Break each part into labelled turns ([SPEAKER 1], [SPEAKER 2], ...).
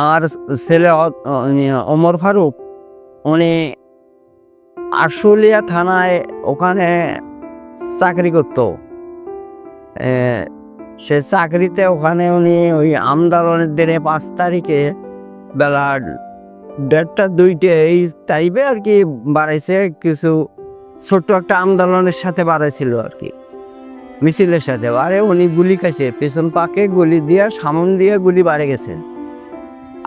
[SPEAKER 1] আর ছেলে ওমর ফারুক, উনি আশুলিয়া থানায় ওখানে চাকরি করতো। সে চাকরিতে ওখানে উনি ওই আন্দোলনের দিনে 5 তারিখে বেলা 1:30-2টা এই টাইমে আর কি বাড়াইছে। কিছু ছোট্ট একটা আন্দোলনের সাথে বাড়াইছিল আর কি, মিছিলের সাথে। আরে উনি গুলি খাইছে, পেছন পাকে গুলি দিয়ে, সামন দিয়ে গুলি বাড়ে গেছে।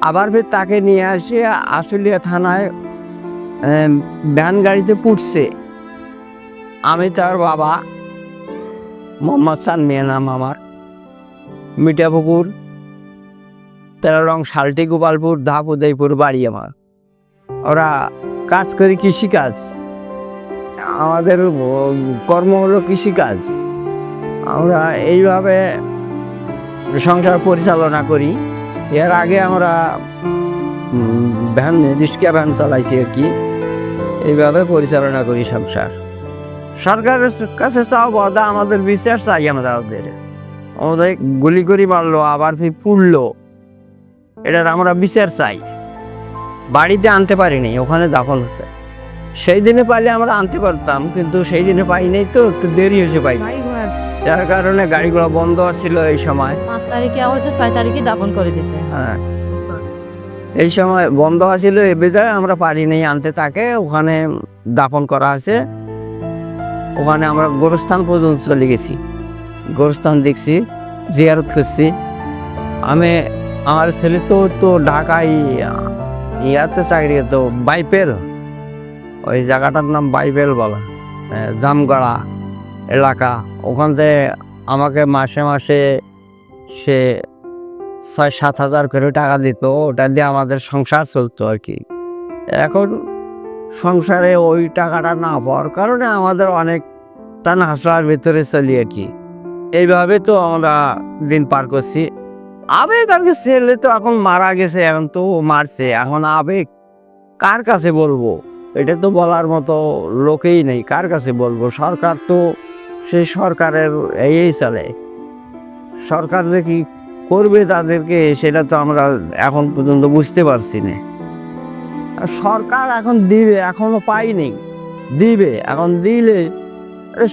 [SPEAKER 1] আবার ফের তাকে নিয়ে আসে আশুলিয়া থানায় ভ্যান গাড়িতে পুড়ছে। আমি তার বাবা, মোহাম্মদ সান মিয়া নাম আমার, মিঠাপুকুর 13 রং শালটি গোপালপুর ধাপ উদয়পুর বাড়ি আমার। ওরা কাজ করি কৃষিকাজ, আমাদের কর্ম হলো কৃষিকাজ। আমরা এইভাবে সংসার পরিচালনা করি। এর আগে আমরা ভ্যান, রিক্সা ভ্যান চালাইছি আর কি। এইভাবে পরিচালনা করি সংসার। সরকারের কাছে চাও বাদা আমাদের বিচার চাই। আমাদের গুলি করে মারলো, আবার ফির পুড়লো, এটার আমরা বিচার চাই। বাড়িতে আনতে পারিনি, ওখানে দাফন হচ্ছে। সেই দিনে পাইলে আমরা আনতে পারতাম, কিন্তু সেই দিনে পাই নাই, তো একটু দেরি হয়েছে পাই। যার কারণে গাড়িগুলো বন্ধ ছিল এই সময়।
[SPEAKER 2] 5 তারিখে হয়েছে, 6 তারিখে দাফন করে দিছে।
[SPEAKER 1] হ্যাঁ, এই সময় বন্ধ ছিল, এ বিধায় আমরা পারিনি আনতে। তাকে ওখানে দাফন করা আছে। ওখানে আমরা গোরস্থান পর্যন্ত চলে গেছি, গোরস্থান দেখছি, জিয়ারত করছি। আমার ছেলে তো ঢাকায় ইয়াতে চাকরি, তো বাইপেল, ওই জায়গাটার নাম বাইপেল বলা, জামগড়া এলাকা। ওখান থেকে আমাকে মাসে মাসে সে 6-7 হাজার করে টাকা দিত। ওটা দিয়ে আমাদের সংসার চলতো আর কি। এখন সংসারে ওই টাকাটা না পাওয়ার কারণে আমাদের অনেকটা নাশার ভিতরে চলি আর কি। এইভাবে তো আমরা দিন পার করছি। আবেগ আর কি, ছেলে তো এখন মারা গেছে, এখন তো মারছে, এখন আবেগ কার কাছে বলবো? এটা তো বলার মতো লোকেই নেই, কার কাছে বলবো? সরকার তো সেই সরকারের এই চলে। সরকার যে কি করবে তাদেরকে, সেটা তো আমরা এখন পর্যন্ত বুঝতে পারছি না। সরকার এখন দিবে, এখনো পাইনি, দিবে। এখন দিলে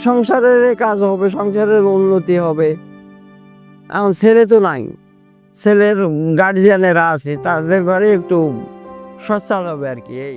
[SPEAKER 1] সংসারের কাজ হবে, সংসারের উন্নতি হবে। এখন ছেলে তো নাই, ছেলের গার্জিয়ানেরা আছে, তাদের ঘরে একটু সচ্ছল হবে আর কি। এই